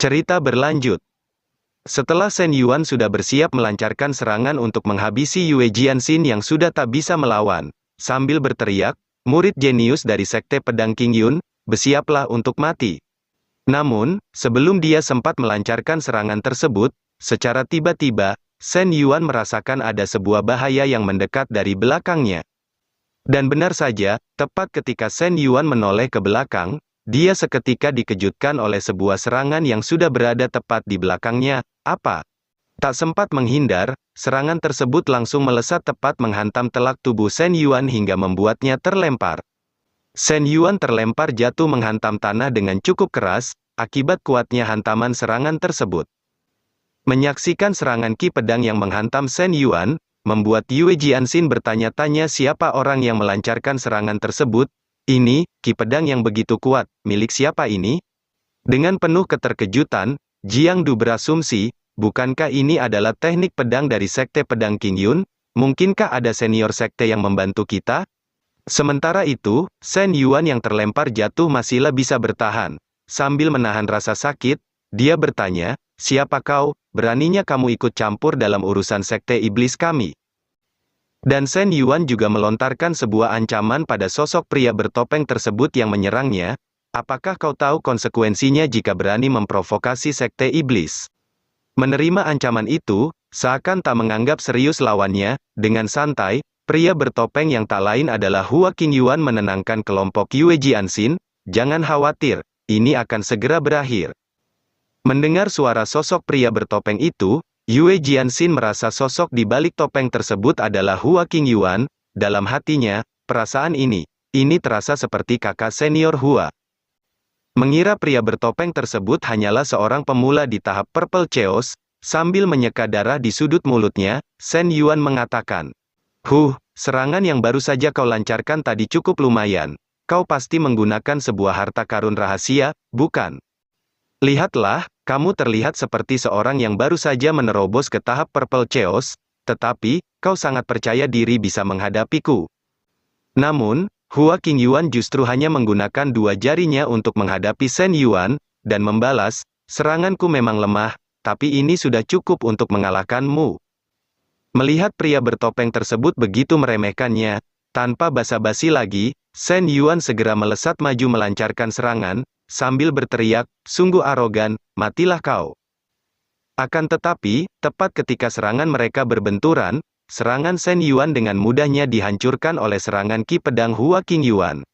Cerita berlanjut. Setelah Shen Yuan sudah bersiap melancarkan serangan untuk menghabisi Yue Jianxin yang sudah tak bisa melawan, sambil berteriak, murid jenius dari Sekte Pedang Qingyun, bersiaplah untuk mati. Namun, sebelum dia sempat melancarkan serangan tersebut, secara tiba-tiba, Shen Yuan merasakan ada sebuah bahaya yang mendekat dari belakangnya. Dan benar saja, tepat ketika Shen Yuan menoleh ke belakang, dia seketika dikejutkan oleh sebuah serangan yang sudah berada tepat di belakangnya. Apa? Tak sempat menghindar, serangan tersebut langsung melesat tepat menghantam telak tubuh Shen Yuan hingga membuatnya terlempar. Shen Yuan terlempar jatuh menghantam tanah dengan cukup keras, akibat kuatnya hantaman serangan tersebut. Menyaksikan serangan ki pedang yang menghantam Shen Yuan, membuat Yue Jianxin bertanya-tanya siapa orang yang melancarkan serangan tersebut. Ini, ki pedang yang begitu kuat, milik siapa ini? Dengan penuh keterkejutan, Jiang Du berasumsi, bukankah ini adalah teknik pedang dari Sekte Pedang Qingyun? Mungkinkah ada senior sekte yang membantu kita? Sementara itu, Shen Yuan yang terlempar jatuh masihlah bisa bertahan. Sambil menahan rasa sakit, dia bertanya, siapa kau? Beraninya kamu ikut campur dalam urusan Sekte Iblis kami? Dan Shen Yuan juga melontarkan sebuah ancaman pada sosok pria bertopeng tersebut yang menyerangnya. Apakah kau tahu konsekuensinya jika berani memprovokasi Sekte Iblis? Menerima ancaman itu, seakan tak menganggap serius lawannya, dengan santai, pria bertopeng yang tak lain adalah Hua Qingyuan menenangkan kelompok Yue Jianxin, jangan khawatir, ini akan segera berakhir. Mendengar suara sosok pria bertopeng itu, Yue Jianxin merasa sosok di balik topeng tersebut adalah Hua Qingyuan. Dalam hatinya, perasaan ini terasa seperti kakak senior Hua. Mengira pria bertopeng tersebut hanyalah seorang pemula di tahap Purple Chaos, sambil menyeka darah di sudut mulutnya, Shen Yuan mengatakan, serangan yang baru saja kau lancarkan tadi cukup lumayan. Kau pasti menggunakan sebuah harta karun rahasia, bukan? Lihatlah, kamu terlihat seperti seorang yang baru saja menerobos ke tahap Purple Chaos, tetapi, kau sangat percaya diri bisa menghadapiku. Namun, Hua Qingyuan justru hanya menggunakan dua jarinya untuk menghadapi Shen Yuan, dan membalas, seranganku memang lemah, tapi ini sudah cukup untuk mengalahkanmu. Melihat pria bertopeng tersebut begitu meremehkannya, tanpa basa-basi lagi, Shen Yuan segera melesat maju melancarkan serangan, sambil berteriak, sungguh arogan, matilah kau. Akan tetapi, tepat ketika serangan mereka berbenturan, serangan Shen Yuan dengan mudahnya dihancurkan oleh serangan ki pedang Hua Qingyuan.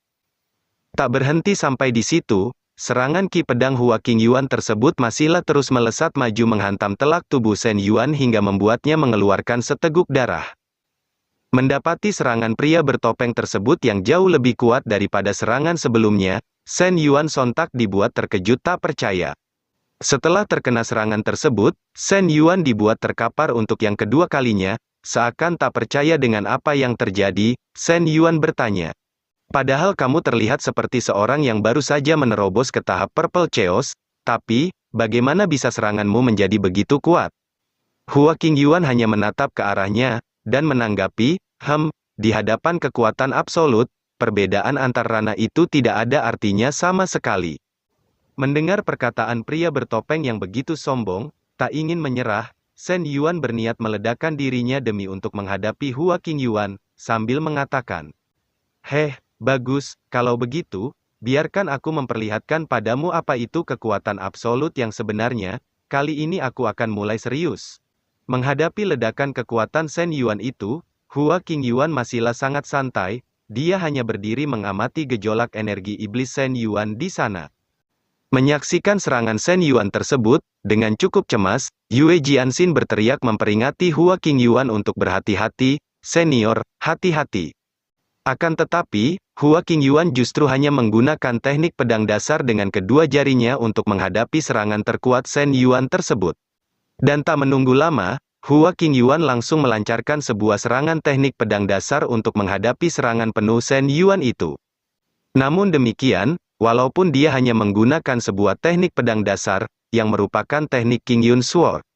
Tak berhenti sampai di situ, serangan ki pedang Hua Qingyuan tersebut masihlah terus melesat maju menghantam telak tubuh Shen Yuan hingga membuatnya mengeluarkan seteguk darah. Mendapati serangan pria bertopeng tersebut yang jauh lebih kuat daripada serangan sebelumnya, Shen Yuan sontak dibuat terkejut tak percaya. Setelah terkena serangan tersebut, Shen Yuan dibuat terkapar untuk yang kedua kalinya, seakan tak percaya dengan apa yang terjadi. Shen Yuan bertanya, padahal kamu terlihat seperti seorang yang baru saja menerobos ke tahap Purple Chaos, tapi, bagaimana bisa seranganmu menjadi begitu kuat? Hua Qingyuan hanya menatap ke arahnya, dan menanggapi, di hadapan kekuatan absolut, perbedaan antar ranah itu tidak ada artinya sama sekali. Mendengar perkataan pria bertopeng yang begitu sombong, tak ingin menyerah, Shen Yuan berniat meledakkan dirinya demi untuk menghadapi Hua Qingyuan, sambil mengatakan, bagus, kalau begitu, biarkan aku memperlihatkan padamu apa itu kekuatan absolut yang sebenarnya, kali ini aku akan mulai serius. Menghadapi ledakan kekuatan Shen Yuan itu, Hua Qingyuan masihlah sangat santai. Dia hanya berdiri mengamati gejolak energi iblis Shen Yuan di sana. Menyaksikan serangan Shen Yuan tersebut, dengan cukup cemas, Yue Jianxin berteriak memperingati Hua Qingyuan untuk berhati-hati, senior, hati-hati. Akan tetapi, Hua Qingyuan justru hanya menggunakan teknik pedang dasar dengan kedua jarinya untuk menghadapi serangan terkuat Shen Yuan tersebut. Dan tak menunggu lama, Hua Qingyuan langsung melancarkan sebuah serangan teknik pedang dasar untuk menghadapi serangan penuh Shen Yuan itu. Namun demikian, walaupun dia hanya menggunakan sebuah teknik pedang dasar, yang merupakan teknik Qingyun Sword,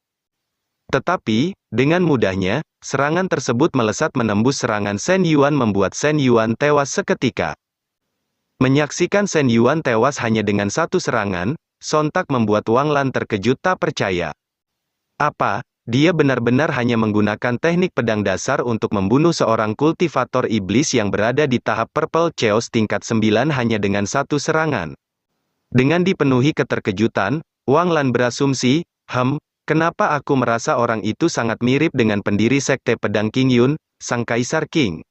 tetapi, dengan mudahnya, serangan tersebut melesat menembus serangan Shen Yuan membuat Shen Yuan tewas seketika. Menyaksikan Shen Yuan tewas hanya dengan satu serangan, sontak membuat Wang Lan terkejut tak percaya. Apa? Dia benar-benar hanya menggunakan teknik pedang dasar untuk membunuh seorang kultivator iblis yang berada di tahap Purple Chaos tingkat 9 hanya dengan satu serangan. Dengan dipenuhi keterkejutan, Wang Lan berasumsi, kenapa aku merasa orang itu sangat mirip dengan pendiri Sekte Pedang King Yun, Sang Kaisar King.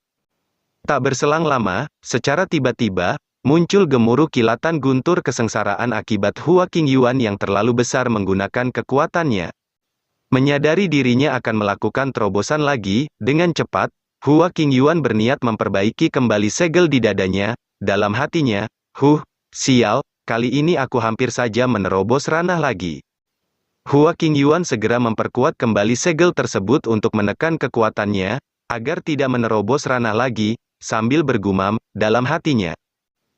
Tak berselang lama, secara tiba-tiba, muncul gemuruh kilatan guntur kesengsaraan akibat Hua King Yuan yang terlalu besar menggunakan kekuatannya. Menyadari dirinya akan melakukan terobosan lagi, dengan cepat, Hua King Yuan berniat memperbaiki kembali segel di dadanya, dalam hatinya, sial, kali ini aku hampir saja menerobos ranah lagi. Hua King Yuan segera memperkuat kembali segel tersebut untuk menekan kekuatannya, agar tidak menerobos ranah lagi, sambil bergumam, dalam hatinya.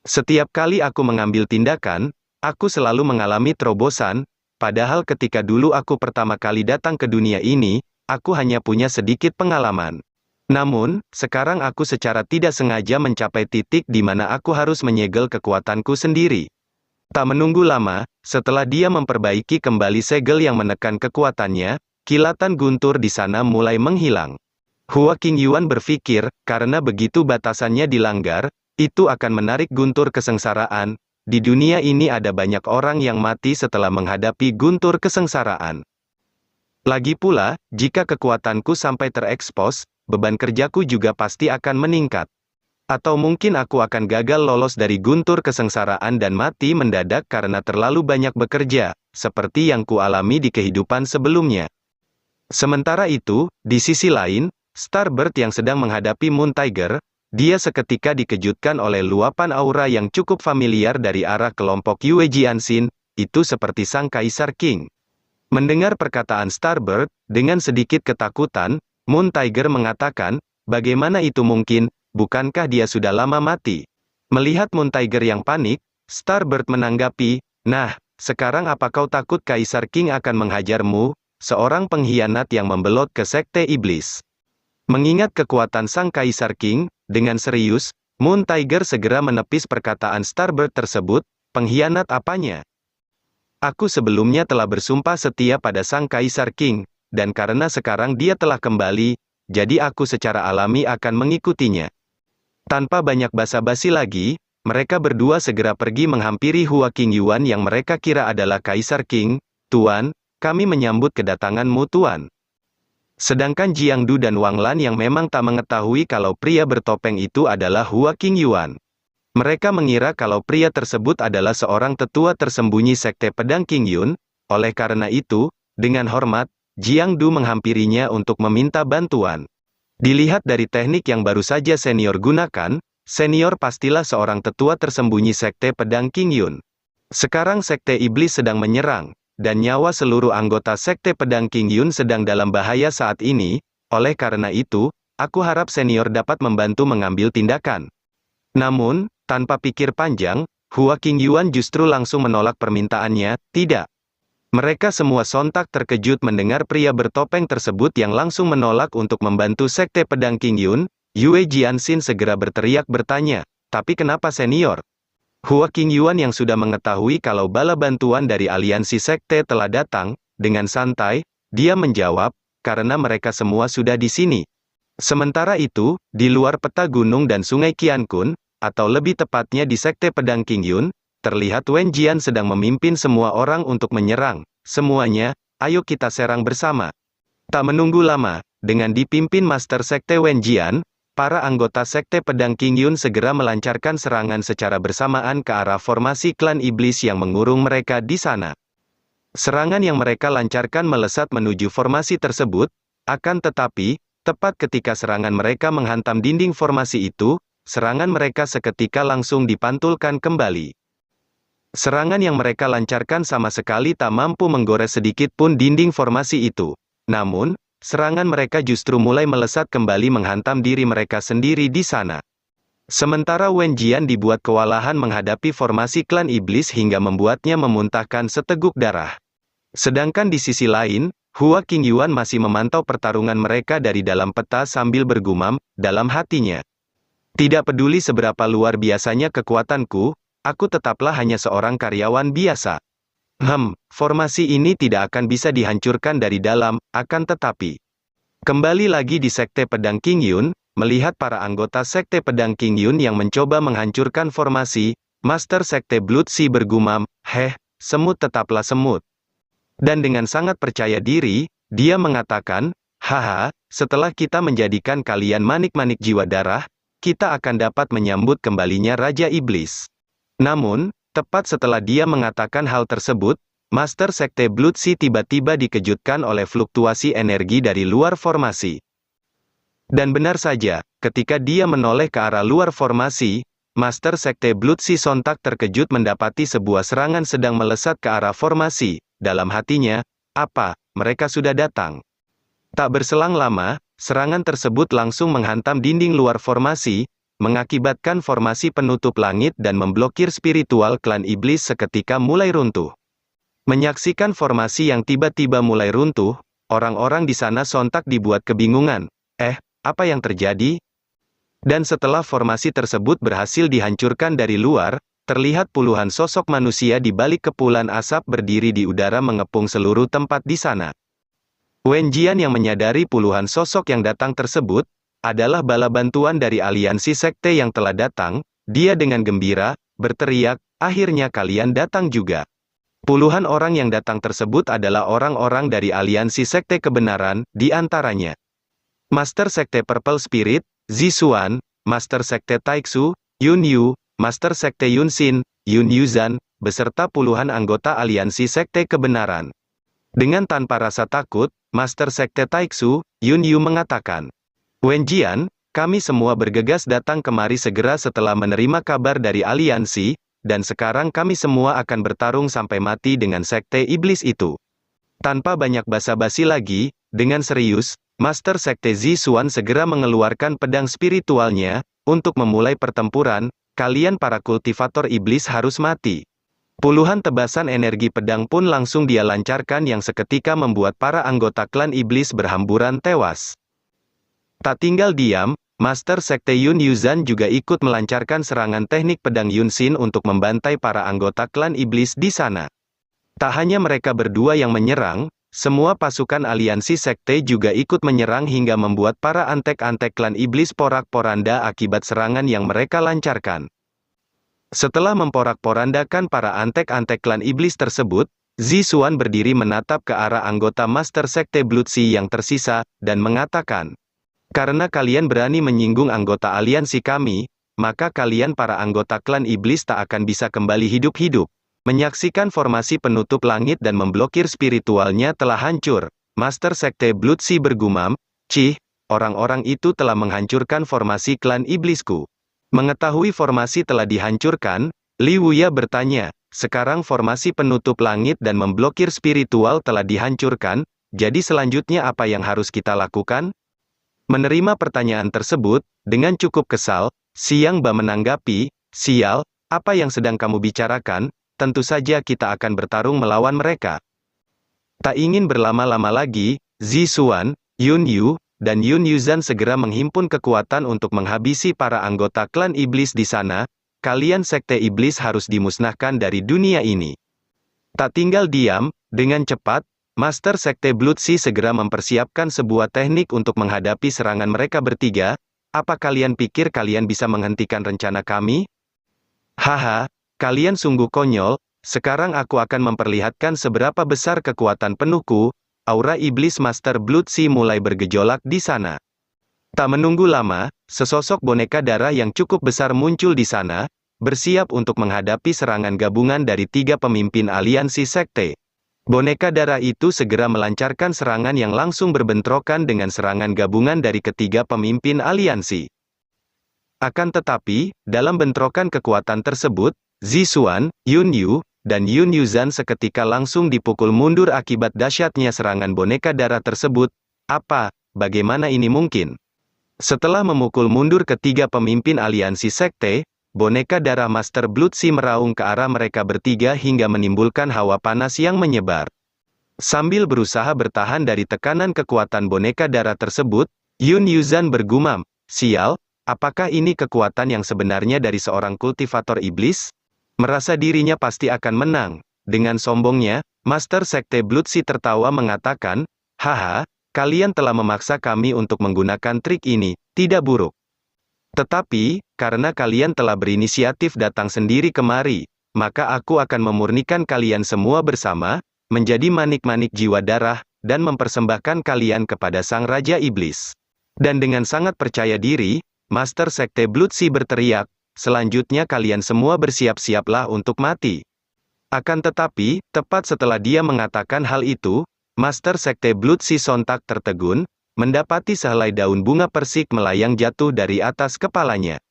Setiap kali aku mengambil tindakan, aku selalu mengalami terobosan, padahal ketika dulu aku pertama kali datang ke dunia ini, aku hanya punya sedikit pengalaman. Namun, sekarang aku secara tidak sengaja mencapai titik di mana aku harus menyegel kekuatanku sendiri. Tak menunggu lama, setelah dia memperbaiki kembali segel yang menekan kekuatannya, kilatan guntur di sana mulai menghilang. Hua King Yuan berpikir, karena begitu batasannya dilanggar, itu akan menarik guntur kesengsaraan. Di dunia ini ada banyak orang yang mati setelah menghadapi guntur kesengsaraan. Lagi pula, jika kekuatanku sampai terekspos, beban kerjaku juga pasti akan meningkat. Atau mungkin aku akan gagal lolos dari guntur kesengsaraan dan mati mendadak karena terlalu banyak bekerja, seperti yang kualami di kehidupan sebelumnya. Sementara itu, di sisi lain, Starbird yang sedang menghadapi Moon Tiger, dia seketika dikejutkan oleh luapan aura yang cukup familiar dari arah kelompok Yue Jianxin, itu seperti Sang Kaisar King. Mendengar perkataan Starbird, dengan sedikit ketakutan, Moon Tiger mengatakan, bagaimana itu mungkin, bukankah dia sudah lama mati? Melihat Moon Tiger yang panik, Starbird menanggapi, nah, sekarang apa kau takut Kaisar King akan menghajarmu, seorang pengkhianat yang membelot ke Sekte Iblis? Mengingat kekuatan Sang Kaisar King, dengan serius, Moon Tiger segera menepis perkataan Starbird tersebut, pengkhianat apanya? Aku sebelumnya telah bersumpah setia pada Sang Kaisar King, dan karena sekarang dia telah kembali, jadi aku secara alami akan mengikutinya. Tanpa banyak basa-basi lagi, mereka berdua segera pergi menghampiri Hua King Yuan yang mereka kira adalah Kaisar King. Tuan, kami menyambut kedatanganmu Tuan. Sedangkan Jiang Du dan Wang Lan yang memang tak mengetahui kalau pria bertopeng itu adalah Hua King Yuan. Mereka mengira kalau pria tersebut adalah seorang tetua tersembunyi Sekte Pedang King Yun, oleh karena itu, dengan hormat, Jiang Du menghampirinya untuk meminta bantuan. Dilihat dari teknik yang baru saja senior gunakan, senior pastilah seorang tetua tersembunyi Sekte Pedang King Yun. Sekarang Sekte Iblis sedang menyerang, dan nyawa seluruh anggota Sekte Pedang King Yun sedang dalam bahaya saat ini, oleh karena itu, aku harap senior dapat membantu mengambil tindakan. Namun, tanpa pikir panjang, Hua King Yuan justru langsung menolak permintaannya, tidak. Mereka semua sontak terkejut mendengar pria bertopeng tersebut yang langsung menolak untuk membantu Sekte Pedang King Yun. Yue Jianxin segera berteriak bertanya, tapi kenapa senior? Hua King Yuan yang sudah mengetahui kalau bala bantuan dari aliansi sekte telah datang, dengan santai, dia menjawab, karena mereka semua sudah di sini. Sementara itu, di luar peta gunung dan sungai Qiankun, atau lebih tepatnya di Sekte Pedang King Yun, terlihat Wen Jian sedang memimpin semua orang untuk menyerang. Semuanya, ayo kita serang bersama. Tak menunggu lama, dengan dipimpin Master Sekte Wen Jian, para anggota Sekte Pedang King Yun segera melancarkan serangan secara bersamaan ke arah formasi klan iblis yang mengurung mereka di sana. Serangan yang mereka lancarkan melesat menuju formasi tersebut, akan tetapi, tepat ketika serangan mereka menghantam dinding formasi itu, serangan mereka seketika langsung dipantulkan kembali. Serangan yang mereka lancarkan sama sekali tak mampu menggores sedikit pun dinding formasi itu. Namun, serangan mereka justru mulai melesat kembali menghantam diri mereka sendiri di sana. Sementara Wen Jian dibuat kewalahan menghadapi formasi klan iblis hingga membuatnya memuntahkan seteguk darah. Sedangkan di sisi lain, Hua King Yuan masih memantau pertarungan mereka dari dalam peta sambil bergumam, dalam hatinya. Tidak peduli seberapa luar biasanya kekuatanku, aku tetaplah hanya seorang karyawan biasa. Formasi ini tidak akan bisa dihancurkan dari dalam, akan tetapi. Kembali lagi di Sekte Pedang King Yun, melihat para anggota Sekte Pedang King Yun yang mencoba menghancurkan formasi, Master Sekte Blood Sea bergumam, semut tetaplah semut. Dan dengan sangat percaya diri, dia mengatakan, haha, setelah kita menjadikan kalian manik-manik jiwa darah, kita akan dapat menyambut kembalinya Raja Iblis. Namun, tepat setelah dia mengatakan hal tersebut, Master Sekte Blood Sea tiba-tiba dikejutkan oleh fluktuasi energi dari luar formasi. Dan benar saja, ketika dia menoleh ke arah luar formasi, Master Sekte Blood Sea sontak terkejut mendapati sebuah serangan sedang melesat ke arah formasi. Dalam hatinya, apa, mereka sudah datang. Tak berselang lama, serangan tersebut langsung menghantam dinding luar formasi, mengakibatkan formasi penutup langit dan memblokir spiritual klan iblis seketika mulai runtuh. Menyaksikan formasi yang tiba-tiba mulai runtuh, orang-orang di sana sontak dibuat kebingungan. Apa yang terjadi? Dan setelah formasi tersebut berhasil dihancurkan dari luar, terlihat puluhan sosok manusia di balik kepulan asap berdiri di udara mengepung seluruh tempat di sana. Wen Jian yang menyadari puluhan sosok yang datang tersebut, adalah bala bantuan dari aliansi sekte yang telah datang, dia dengan gembira, berteriak, akhirnya kalian datang juga. Puluhan orang yang datang tersebut adalah orang-orang dari aliansi sekte kebenaran, di antaranya Master Sekte Purple Spirit, Zixuan, Master Sekte Taixu, Yun Yu, Master Sekte Yun Xin, Yun Yuzhan, beserta puluhan anggota aliansi sekte kebenaran. Dengan tanpa rasa takut, Master Sekte Taixu, Yun Yu mengatakan, Wen Jian, kami semua bergegas datang kemari segera setelah menerima kabar dari aliansi, dan sekarang kami semua akan bertarung sampai mati dengan sekte iblis itu. Tanpa banyak basa-basi lagi, dengan serius, Master Sekte Zixuan segera mengeluarkan pedang spiritualnya, untuk memulai pertempuran, kalian para kultivator iblis harus mati. Puluhan tebasan energi pedang pun langsung dia lancarkan yang seketika membuat para anggota klan iblis berhamburan tewas. Tak tinggal diam, Master Sekte Yun Yuzhan juga ikut melancarkan serangan teknik pedang Yun Xin untuk membantai para anggota klan iblis di sana. Tak hanya mereka berdua yang menyerang, semua pasukan aliansi sekte juga ikut menyerang hingga membuat para antek-antek klan iblis porak-poranda akibat serangan yang mereka lancarkan. Setelah memporak-porandakan para antek-antek klan iblis tersebut, Zixuan berdiri menatap ke arah anggota Master Sekte Blood Sea yang tersisa, dan mengatakan, karena kalian berani menyinggung anggota aliansi kami, maka kalian para anggota klan iblis tak akan bisa kembali hidup-hidup. Menyaksikan formasi penutup langit dan memblokir spiritualnya telah hancur, Master Sekte Blood Sea bergumam, orang-orang itu telah menghancurkan formasi klan iblisku. Mengetahui formasi telah dihancurkan, Li Wuya bertanya, sekarang formasi penutup langit dan memblokir spiritual telah dihancurkan, jadi selanjutnya apa yang harus kita lakukan? Menerima pertanyaan tersebut, dengan cukup kesal, Xiang Ba menanggapi, sial, apa yang sedang kamu bicarakan, tentu saja kita akan bertarung melawan mereka. Tak ingin berlama-lama lagi, Zixuan, Yun Yu, dan Yun Yuzhan segera menghimpun kekuatan untuk menghabisi para anggota klan iblis di sana, kalian sekte iblis harus dimusnahkan dari dunia ini. Tak tinggal diam, dengan cepat, Master Sekte Blood Sea segera mempersiapkan sebuah teknik untuk menghadapi serangan mereka bertiga. Apa kalian pikir kalian bisa menghentikan rencana kami? Haha, kalian sungguh konyol, sekarang aku akan memperlihatkan seberapa besar kekuatan penuhku. Aura iblis Master Blood Sea mulai bergejolak di sana. Tak menunggu lama, sesosok boneka darah yang cukup besar muncul di sana, bersiap untuk menghadapi serangan gabungan dari 3 pemimpin aliansi sekte. Boneka darah itu segera melancarkan serangan yang langsung berbentrokan dengan serangan gabungan dari ketiga pemimpin aliansi. Akan tetapi, dalam bentrokan kekuatan tersebut, Zixuan, Yun Yu, dan Yun Yuzhan seketika langsung dipukul mundur akibat dahsyatnya serangan boneka darah tersebut. Bagaimana ini mungkin? Setelah memukul mundur ketiga pemimpin aliansi sekte, boneka darah Master Blood Sea meraung ke arah mereka bertiga hingga menimbulkan hawa panas yang menyebar. Sambil berusaha bertahan dari tekanan kekuatan boneka darah tersebut, Yun Yuzhan bergumam, sial, apakah ini kekuatan yang sebenarnya dari seorang kultivator iblis? Merasa dirinya pasti akan menang, Dengan sombongnya, Master Sekte Blood Sea tertawa mengatakan, "Haha, kalian telah memaksa kami untuk menggunakan trik ini, tidak buruk. Tetapi, karena kalian telah berinisiatif datang sendiri kemari, maka aku akan memurnikan kalian semua bersama, menjadi manik-manik jiwa darah, dan mempersembahkan kalian kepada Sang Raja Iblis." Dan dengan sangat percaya diri, Master Sekte Blood Sea berteriak, "Selanjutnya kalian semua bersiap-siaplah untuk mati." Akan tetapi, tepat setelah dia mengatakan hal itu, Master Sekte Blood Sea sontak tertegun, mendapati sehelai daun bunga persik melayang jatuh dari atas kepalanya.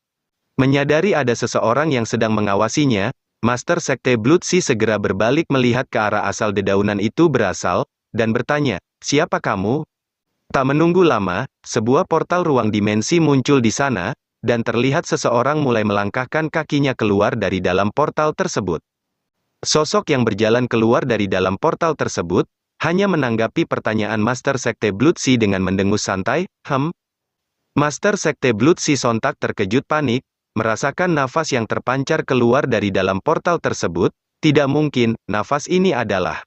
Menyadari ada seseorang yang sedang mengawasinya, Master Sekte Blood Sea segera berbalik melihat ke arah asal dedaunan itu berasal, dan bertanya, "Siapa kamu?" Tak menunggu lama, sebuah portal ruang dimensi muncul di sana, dan terlihat seseorang mulai melangkahkan kakinya keluar dari dalam portal tersebut. Sosok yang berjalan keluar dari dalam portal tersebut, hanya menanggapi pertanyaan Master Sekte Blood Sea dengan mendengus santai, Master Sekte Blood Sea sontak terkejut panik, merasakan nafas yang terpancar keluar dari dalam portal tersebut. Tidak mungkin, nafas ini adalah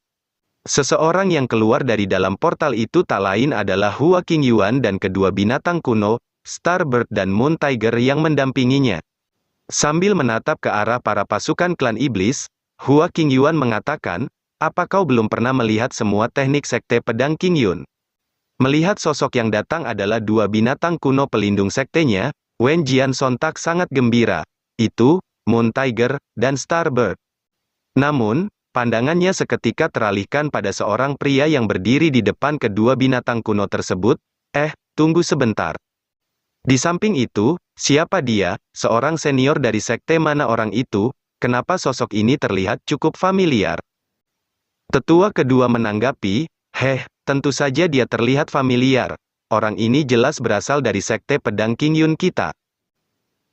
seseorang yang keluar dari dalam portal itu tak lain adalah Hua Qingyuan dan kedua binatang kuno, Starbird dan Moon Tiger yang mendampinginya. Sambil menatap ke arah para pasukan klan iblis, Hua Qingyuan mengatakan, "Apa kau belum pernah melihat semua teknik sekte pedang Qingyun?" Melihat sosok yang datang adalah dua binatang kuno pelindung sektenya, Wen Jian sontak sangat gembira. Itu, Moon Tiger, dan Starbird. Namun, pandangannya seketika teralihkan pada seorang pria yang berdiri di depan kedua binatang kuno tersebut. Tunggu sebentar. Di samping itu, siapa dia, seorang senior dari sekte mana orang itu? Kenapa sosok ini terlihat cukup familiar? Tetua kedua menanggapi, tentu saja dia terlihat familiar. Orang ini jelas berasal dari sekte pedang Qingyun kita.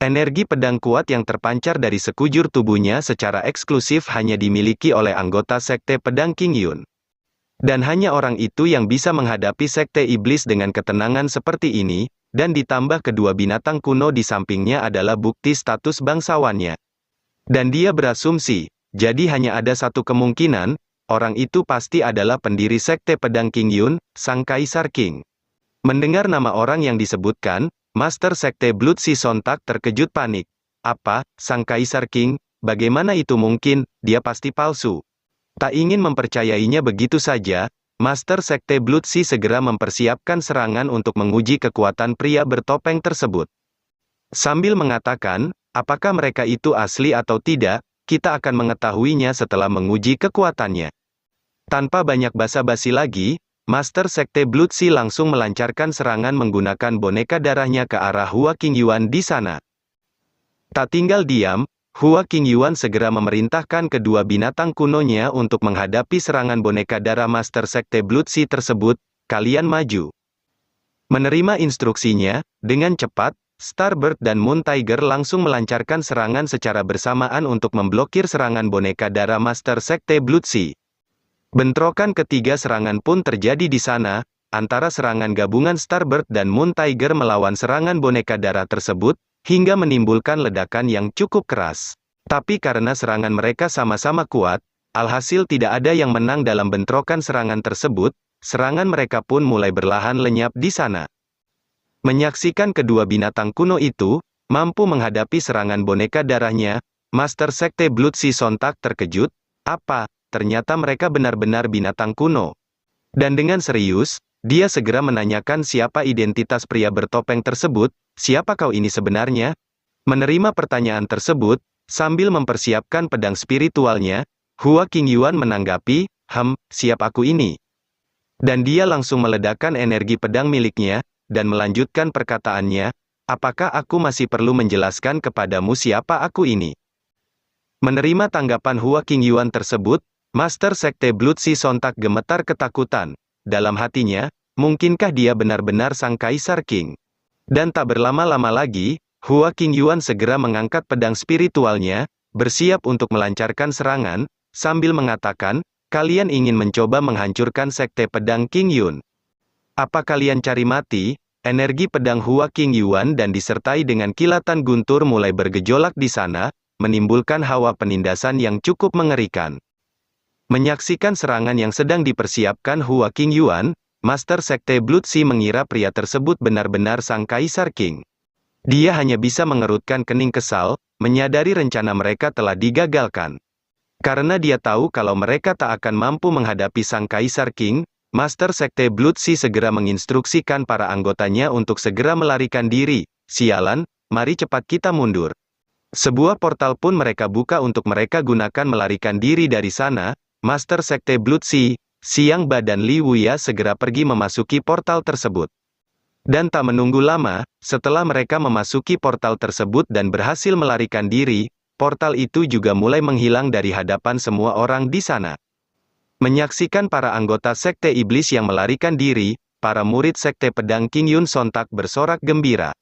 Energi pedang kuat yang terpancar dari sekujur tubuhnya secara eksklusif hanya dimiliki oleh anggota sekte pedang Qingyun. Dan hanya orang itu yang bisa menghadapi sekte iblis dengan ketenangan seperti ini, dan ditambah kedua binatang kuno di sampingnya adalah bukti status bangsawannya. Dan dia berasumsi, jadi hanya ada satu kemungkinan, orang itu pasti adalah pendiri sekte pedang Qingyun, Sang Kaisar Qing. Mendengar nama orang yang disebutkan, Master Sekte Blood Sea sontak terkejut panik. Apa, Sang Kaisar Qing? Bagaimana itu mungkin? Dia pasti palsu. Tak ingin mempercayainya begitu saja, Master Sekte Blood Sea segera mempersiapkan serangan untuk menguji kekuatan pria bertopeng tersebut. Sambil mengatakan, apakah mereka itu asli atau tidak, kita akan mengetahuinya setelah menguji kekuatannya. Tanpa banyak basa-basi lagi, Master Sekte Blood Sea langsung melancarkan serangan menggunakan boneka darahnya ke arah Hua Qingyuan di sana. Tak tinggal diam, Hua Qingyuan segera memerintahkan kedua binatang kunonya untuk menghadapi serangan boneka darah Master Sekte Blood Sea tersebut. Kalian maju. Menerima instruksinya, dengan cepat, Starbird dan Moon Tiger langsung melancarkan serangan secara bersamaan untuk memblokir serangan boneka darah Master Sekte Blood Sea. Bentrokan ketiga serangan pun terjadi di sana, antara serangan gabungan Starbird dan Moon Tiger melawan serangan boneka darah tersebut, hingga menimbulkan ledakan yang cukup keras. Tapi karena serangan mereka sama-sama kuat, alhasil tidak ada yang menang dalam bentrokan serangan tersebut, serangan mereka pun mulai berlahan lenyap di sana. Menyaksikan kedua binatang kuno itu, mampu menghadapi serangan boneka darahnya, Master Sekte Blood Sea sontak terkejut, apa, ternyata mereka benar-benar binatang kuno. Dan dengan serius, dia segera menanyakan siapa identitas pria bertopeng tersebut, siapa kau ini sebenarnya? Menerima pertanyaan tersebut, sambil mempersiapkan pedang spiritualnya, Hua Qingyuan menanggapi, siapa aku ini? Dan dia langsung meledakkan energi pedang miliknya, dan melanjutkan perkataannya, apakah aku masih perlu menjelaskan kepadamu siapa aku ini? Menerima tanggapan Hua Qingyuan tersebut, Master Sekte Blood Sea sontak gemetar ketakutan. Dalam hatinya, mungkinkah dia benar-benar Sang Kaisar Qing? Dan tak berlama-lama lagi, Hua Qingyuan segera mengangkat pedang spiritualnya, bersiap untuk melancarkan serangan, sambil mengatakan, kalian ingin mencoba menghancurkan Sekte Pedang Qingyun. Apa kalian cari mati? Energi pedang Hua Qingyuan dan disertai dengan kilatan guntur mulai bergejolak di sana, menimbulkan hawa penindasan yang cukup mengerikan. Menyaksikan serangan yang sedang dipersiapkan Hua Qingyuan, Master Sekte Blood Sea mengira pria tersebut benar-benar sang Kaisar King. Dia hanya bisa mengerutkan kening kesal, menyadari rencana mereka telah digagalkan. Karena dia tahu kalau mereka tak akan mampu menghadapi sang Kaisar King, Master Sekte Blood Sea segera menginstruksikan para anggotanya untuk segera melarikan diri. Sialan, mari cepat kita mundur. Sebuah portal pun mereka buka untuk mereka gunakan melarikan diri dari sana. Master Sekte Blood Sea, Xiang Ba dan Li Wuya segera pergi memasuki portal tersebut. Dan tak menunggu lama, setelah mereka memasuki portal tersebut dan berhasil melarikan diri, portal itu juga mulai menghilang dari hadapan semua orang di sana. Menyaksikan para anggota Sekte Iblis yang melarikan diri, para murid Sekte Pedang Qingyun sontak bersorak gembira.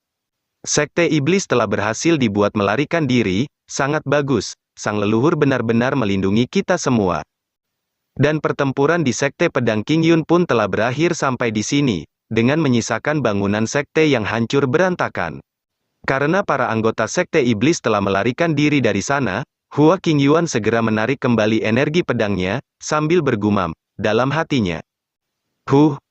Sekte Iblis telah berhasil dibuat melarikan diri, sangat bagus, sang leluhur benar-benar melindungi kita semua. Dan pertempuran di Sekte Pedang Qingyun pun telah berakhir sampai di sini, dengan menyisakan bangunan sekte yang hancur berantakan. Karena para anggota Sekte Iblis telah melarikan diri dari sana, Hua Qingyuan segera menarik kembali energi pedangnya, sambil bergumam dalam hatinya.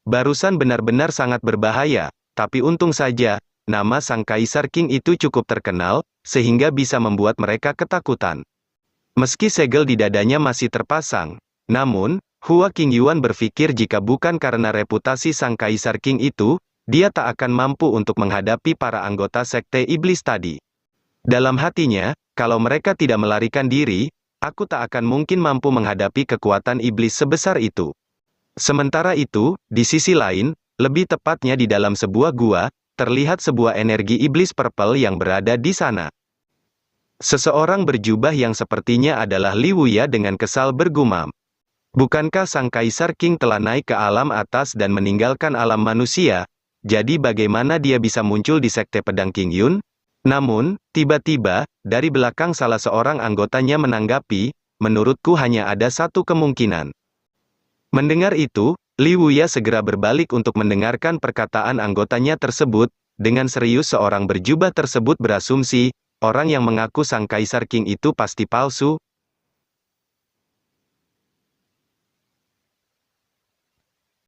Barusan benar-benar sangat berbahaya, tapi untung saja, nama sang Kaisar King itu cukup terkenal, sehingga bisa membuat mereka ketakutan. Meski segel di dadanya masih terpasang, namun, Hua Qingyuan berpikir jika bukan karena reputasi sang Kaisar King itu, dia tak akan mampu untuk menghadapi para anggota Sekte Iblis tadi. Dalam hatinya, kalau mereka tidak melarikan diri, aku tak akan mungkin mampu menghadapi kekuatan iblis sebesar itu. Sementara itu, di sisi lain, lebih tepatnya di dalam sebuah gua, terlihat sebuah energi iblis purple yang berada di sana. Seseorang berjubah yang sepertinya adalah Li Wuya dengan kesal bergumam. Bukankah sang Kaisar King telah naik ke alam atas dan meninggalkan alam manusia? Jadi bagaimana dia bisa muncul di Sekte Pedang Qingyun? Namun, tiba-tiba, dari belakang salah seorang anggotanya menanggapi, menurutku hanya ada satu kemungkinan. Mendengar itu, Li Wuya segera berbalik untuk mendengarkan perkataan anggotanya tersebut. Dengan serius seorang berjubah tersebut berasumsi, orang yang mengaku sang Kaisar King itu pasti palsu.